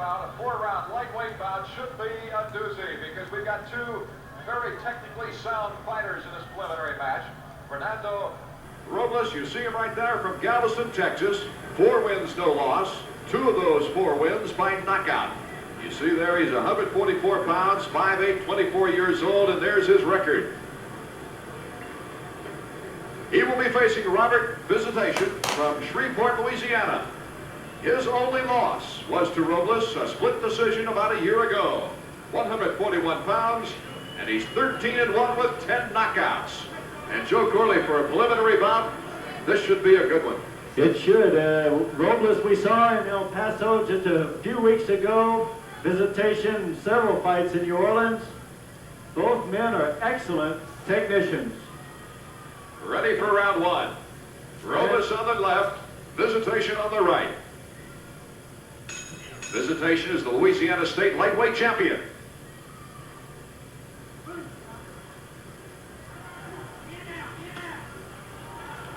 round, a 4-round lightweight bout should be a doozy because we've got two very technically sound fighters in this preliminary match. Fernando Robles, you see him right there from Galveston, Texas. 4 wins, no loss. 2 of those 4 wins by knockout. You see there, he's 144 pounds, 5'8", 24 years old, and there's his record. He will be facing Robert Visitacion from Shreveport, Louisiana. His only loss was to Robles, a split decision about a year ago. 141 pounds, and he's 13-1 with 10 knockouts. And Joe Corley, for a preliminary bout, this should be a good one. It should. Robles we saw in El Paso just a few weeks ago. Visitacion, several fights in New Orleans. Both men are excellent technicians. Ready for round 1. Robles on the left, Visitacion on the right. Visitacion is the Louisiana State lightweight champion.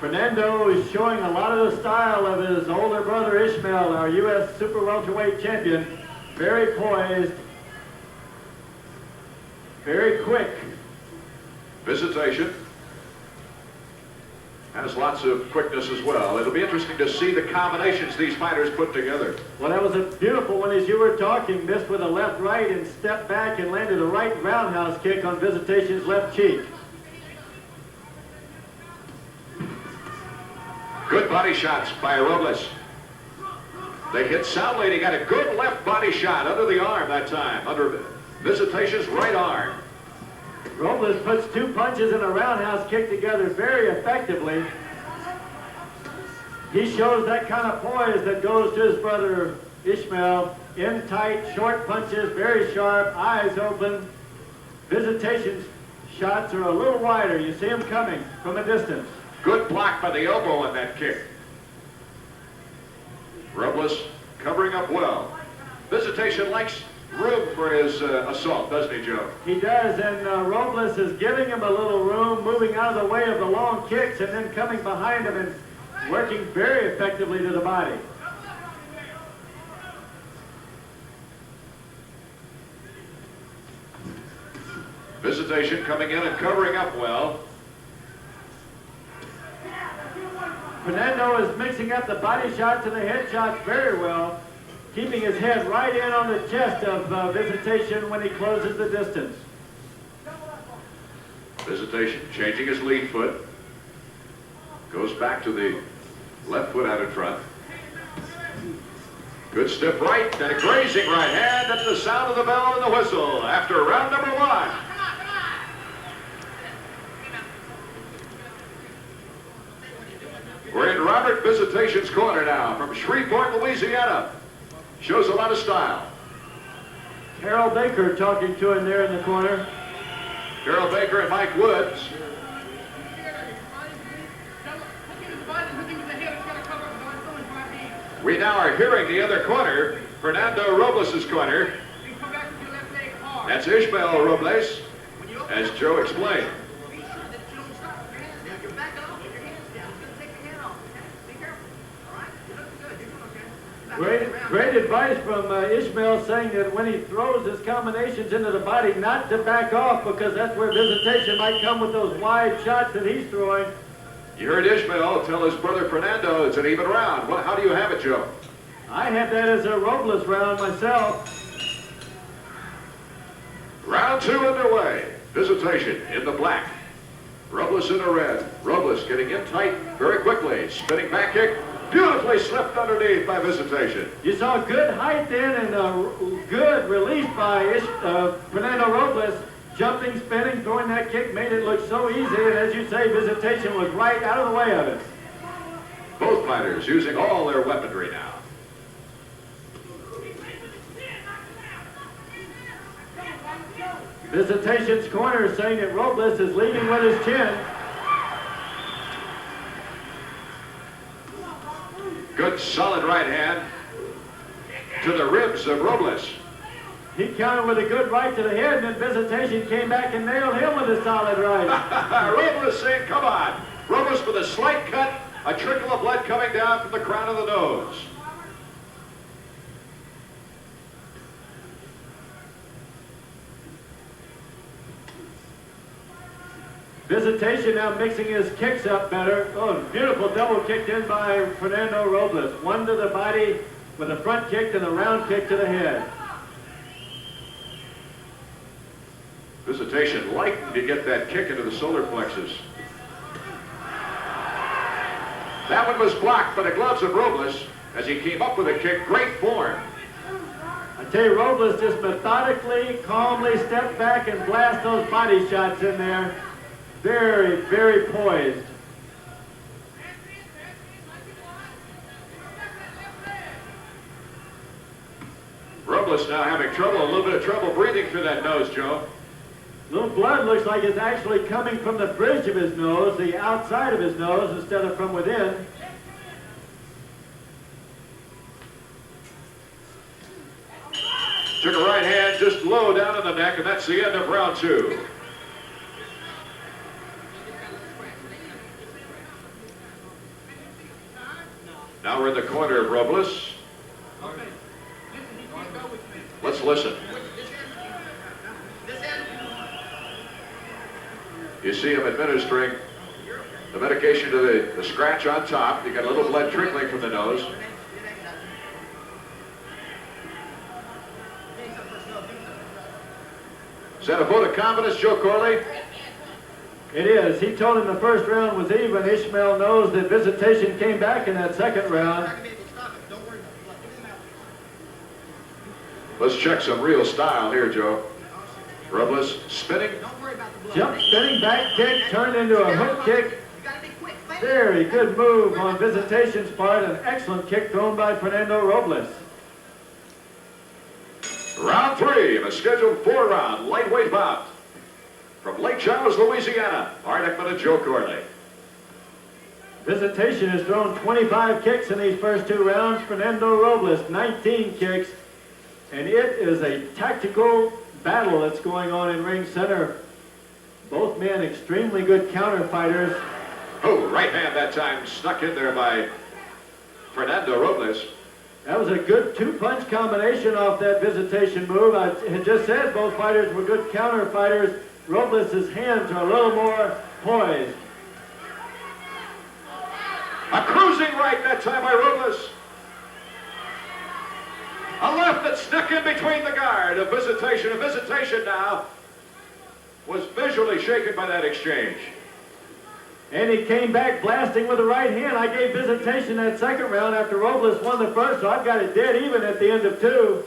Fernando is showing a lot of the style of his older brother Ishmael, our U.S. super welterweight champion. Very poised, very quick. Visitacion has lots of quickness as well. It'll be interesting to see the combinations these fighters put together. Well, that was a beautiful one as you were talking. Missed with a left right and stepped back and landed a right roundhouse kick on Visitacion's left cheek. Good body shots by Robles. They hit soundly, and he got a good left body shot under the arm that time, under Visitacion's right arm. Robles puts 2 punches and a roundhouse kick together very effectively. He shows that kind of poise that goes to his brother Ishmael. In tight, short punches, very sharp, eyes open. Visitacion's shots are a little wider. You see him coming from a distance. Good block by the elbow on that kick. Robles covering up well. Visitacion likes room for his assault, doesn't he, Joe? He does, and Robles is giving him a little room, moving out of the way of the long kicks and then coming behind him and working very effectively to the body. Visitacion coming in and covering up well. Fernando is mixing up the body shots and the head shots very well, keeping his head right in on the chest of Visitacion when he closes the distance. Visitacion changing his lead foot. Goes back to the left foot out in front. Good stiff right and a grazing right hand at the sound of the bell and the whistle after round number 1. We're in Robert Visitacion's corner now from Shreveport, Louisiana. Shows a lot of style. Carol Baker talking to him there in the corner. Carol Baker and Mike Woods. We now are hearing the other corner, Fernando Robles' corner. That's Ishmael Robles, as Joe explained. Great advice from Ishmael, saying that when he throws his combinations into the body, not to back off, because that's where Visitacion might come with those wide shots that he's throwing. You heard Ishmael tell his brother Fernando it's an even round. Well, how do you have it, Joe? I have that as a Robles round myself. Round 2 underway. Visitacion in the black. Robles in the red. Robles getting in tight very quickly. Spinning back kick. Beautifully slipped underneath by Visitacion. You saw good height then and a good release by Fernando Robles. Jumping, spinning, throwing that kick made it look so easy. And as you say, Visitacion was right out of the way of it. Both fighters using all their weaponry now. Visitacion's corner is saying that Robles is leading with his chin. Good solid right hand to the ribs of Robles. He countered with a good right to the head, and then Visitacion came back and nailed him with a solid right. Robles saying, come on. Robles with a slight cut, a trickle of blood coming down from the crown of the nose. Visitation now mixing his kicks up better. Oh, beautiful double kicked in by Fernando Robles. One to the body with a front kick and a round kick to the head. Visitation liking to get that kick into the solar plexus. That one was blocked by the gloves of Robles as he came up with a kick. Great form. I tell you, Robles just methodically, calmly stepped back and blast those body shots in there. Very, very poised. Robles now having trouble, a little bit of trouble breathing through that nose, Joe. Little blood looks like it's actually coming from the bridge of his nose, the outside of his nose, instead of from within. Took a right hand just low down in the neck, and that's the end of round 2. Now we're in the corner of Robles. Let's listen. You see him administering the medication to the scratch on top. You got a little blood trickling from the nose. Is that a vote of confidence, Joe Corley? It is. He told him the first round was even. Ishmael knows that Visitation came back in that second round. Let's check some real style here, Joe. Robles spinning. Jump, spinning back kick, turned into a hook kick. Very good move on Visitation's part. An excellent kick thrown by Fernando Robles. Round 3 of a scheduled 4-round lightweight bout. From Lake Charles, Louisiana, Art Ekman and Joe Corley. Visitation has thrown 25 kicks in these first 2 rounds. Fernando Robles, 19 kicks. And it is a tactical battle that's going on in ring center. Both men extremely good counter fighters. Oh, right hand that time snuck in there by Fernando Robles. That was a good 2-punch combination off that Visitation move. I had just said both fighters were good counter fighters. Robles' hands are a little more poised. A cruising right that time by Robles. A left that snuck in between the guard of Visitation. A Visitation now was visually shaken by that exchange. And he came back blasting with the right hand. I gave Visitation that second round after Robles won the first, so I've got it dead even at the end of 2.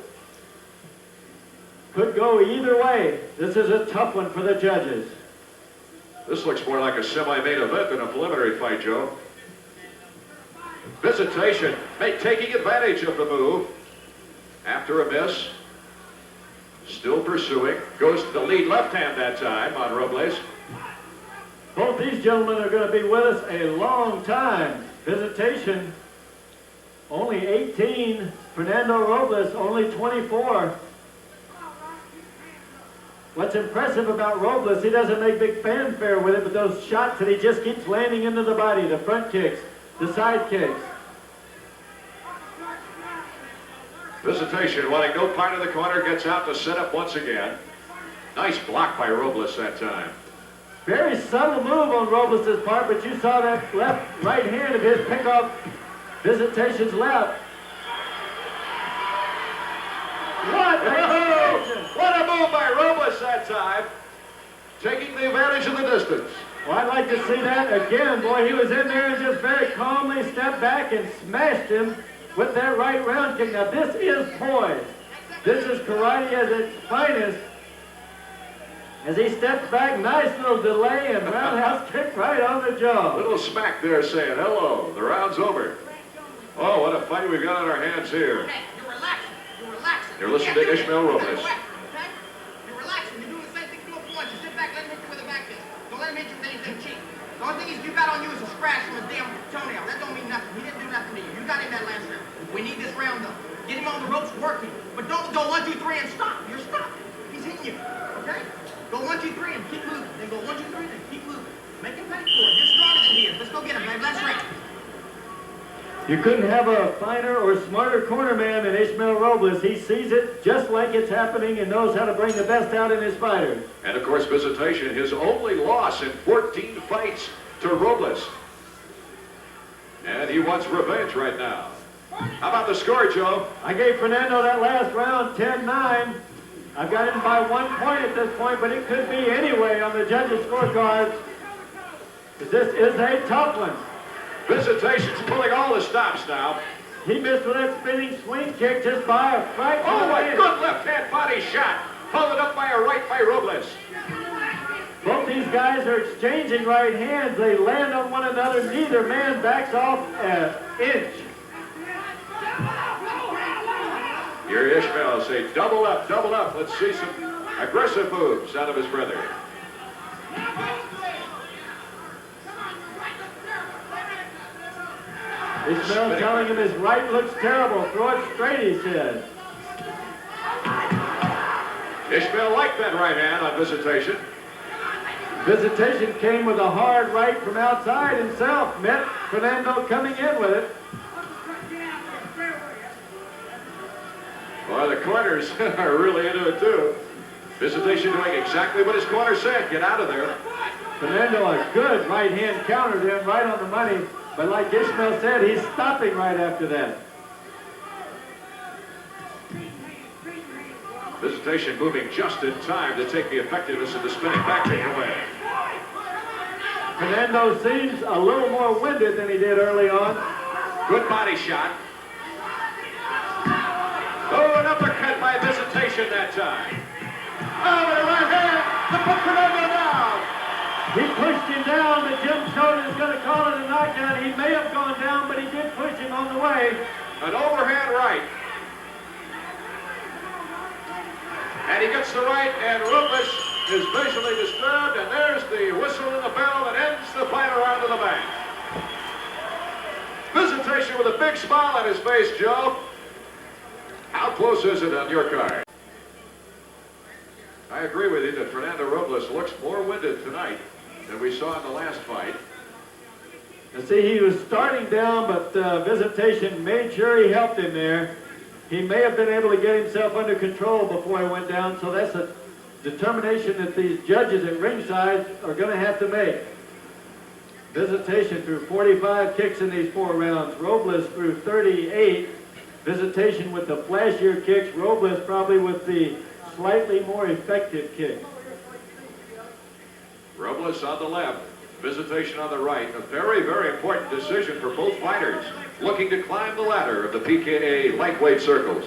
Could go either way. This is a tough one for the judges. This looks more like a semi-main event than a preliminary fight, Joe. Visitation taking advantage of the move. After a miss, still pursuing. Goes to the lead left hand that time on Robles. Both these gentlemen are going to be with us a long time. Visitation, only 18. Fernando Robles, only 24. What's impressive about Robles, he doesn't make big fanfare with it, but those shots that he just keeps landing into the body, the front kicks, the side kicks. Visitation wanting no part of the corner, gets out to set up once again. Nice block by Robles that time. Very subtle move on Robles' part, but you saw that right hand of his pick off Visitation's left. What a move by Robles that time. Taking the advantage of the distance. Well, I'd like to see that again. Boy, he was in there and just very calmly stepped back and smashed him with that right round kick. Now, this is poise. This is karate at its finest. As he steps back, nice little delay and roundhouse kick right on the jaw. Little smack there saying, hello, the round's over. Oh, what a fight we've got on our hands here. Okay, you're relaxing. You're relaxing. You're listening to Ishmael Robles. Okay? You're relaxing. You're doing the same thing you do at once. You sit back, let him hit you with a back fist. Don't let him hit you with anything cheap. The only thing you got on you is a scratch from a damn toenail. That don't mean nothing. He didn't do nothing to you. You got him that last round. We need this round though. Get him on the ropes working. But don't go 1, 2, 3 and stop. You're stopped. He's hitting you. Okay? Go 1, 2, 3 and keep moving. Then go 1, 2, 3 and keep moving. Make him pay for it. You're stronger than he is. Let's go get him, man. Last round. You couldn't have a finer or smarter corner man than Ishmael Robles. He sees it just like it's happening and knows how to bring the best out in his fighters. And of course, Visitacion, his only loss in 14 fights to Robles. And he wants revenge right now. How about the score, Joe? I gave Fernando that last round 10-9. I've got him by 1 point at this point, but it could be anyway on the judges' scorecards. This is a tough one. Visitation's pulling all the stops now. He missed with that spinning swing kick just by a fraction Oh, of a an inch. good left-hand body shot. Followed up by a right by Robles. Both these guys are exchanging right hands. They land on one another. Neither man backs off an inch. Here Ishmael say, double up, double up. Let's see some aggressive moves out of his brother. Ishmael telling him his right looks terrible. Throw it straight, he says. Ishmael liked that right hand on Visitacion. Visitacion came with a hard right from outside himself. Met Fernando coming in with it. Well, the corners are really into it too. Visitacion doing exactly what his corner said. Get out of there. Fernando, a good right hand countered him right on the money. But like Ishmael said, he's stopping right after that. Visitacion moving just in time to take the effectiveness of the spinning back kick away. Fernando seems a little more winded than he did early on. Good body shot. Oh, an uppercut by Visitacion that time. Oh, and a right hand to put Fernando down. He pushed him down, but Jim Schroeder is going to call it a knockdown. He may have gone down, but he did push him on the way. An overhand right. And he gets the right, and Robles is visually disturbed, and there's the whistle and the bell that ends the fight around to the bank. Visitacion with a big smile on his face, Joe. How close is it on your card? I agree with you that Fernando Robles looks more winded tonight than we saw in the last fight. And see, he was starting down, but Visitacion made sure he helped him there. He may have been able to get himself under control before he went down, so that's a determination that these judges at ringside are going to have to make. Visitacion threw 45 kicks in these 4 rounds. Robles threw 38. Visitacion with the flashier kicks. Robles probably with the slightly more effective kick. Robles on the left, Visitacion on the right. A very, very important decision for both fighters looking to climb the ladder of the PKA lightweight circles.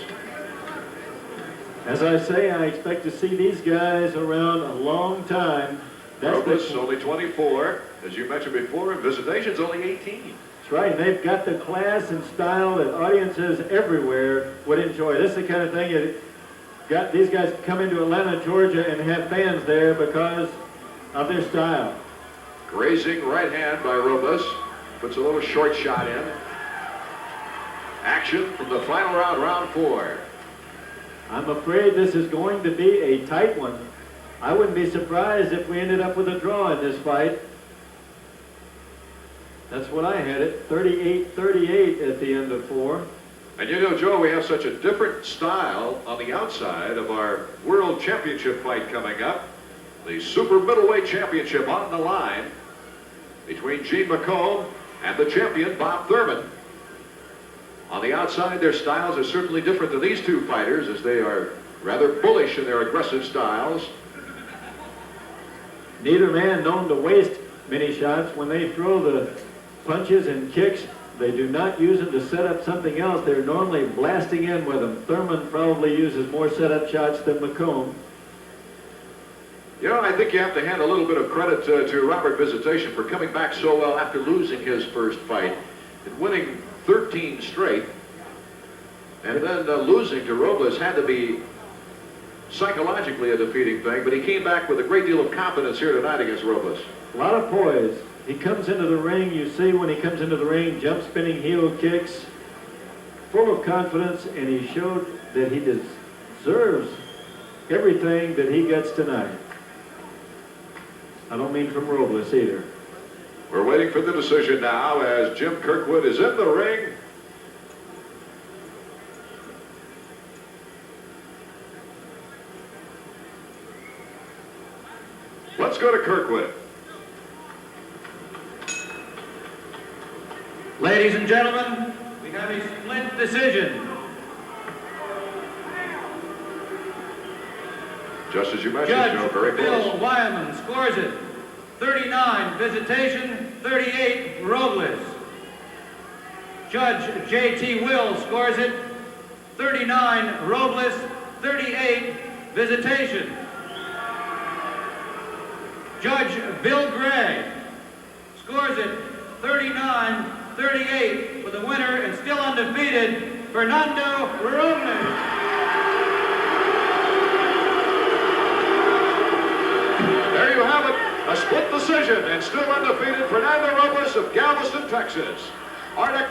As I say, I expect to see these guys around a long time. Robles only 24, as you mentioned before, and Visitacion's only 18. That's right, and they've got the class and style that audiences everywhere would enjoy. This is the kind of thing that got these guys come into Atlanta, Georgia, and have fans there because of their style. Grazing right hand by Robles. Puts a little short shot in. Action from the final round, round 4. I'm afraid this is going to be a tight one. I wouldn't be surprised if we ended up with a draw in this fight. That's what I had it, 38-38 at the end of 4. And you know, Joe, we have such a different style on the outside of our World Championship fight coming up. The Super Middleweight Championship on the line between Gene McComb and the champion, Bob Thurman. On the outside, their styles are certainly different than these two fighters, as they are rather bullish in their aggressive styles. Neither man known to waste many shots. When they throw the punches and kicks, they do not use them to set up something else. They're normally blasting in with them. Thurman probably uses more setup shots than McComb. You know, I think you have to hand a little bit of credit to Robert Visitacion for coming back so well after losing his first fight and winning 13 straight. And then losing to Robles had to be psychologically a defeating thing, but he came back with a great deal of confidence here tonight against Robles. A lot of poise. He comes into the ring, you see when he comes into the ring, jump spinning heel kicks, full of confidence, and he showed that he deserves everything that he gets tonight. I don't mean from Robles either. We're waiting for the decision now as Jim Kirkwood is in the ring Let's go to Kirkwood. Ladies and gentlemen, we have a split decision. Just as you mentioned, Joe, Judge very Bill close. Wyman scores it 39 Visitation, 38 Robles. Judge J.T. Will scores it 39 Robles, 38 Visitation. Judge Bill Gray scores it 39-38 for the winner and still undefeated, Fernando Robles. There you have it, a split decision and still undefeated Fernando Robles of Galveston, Texas. Our next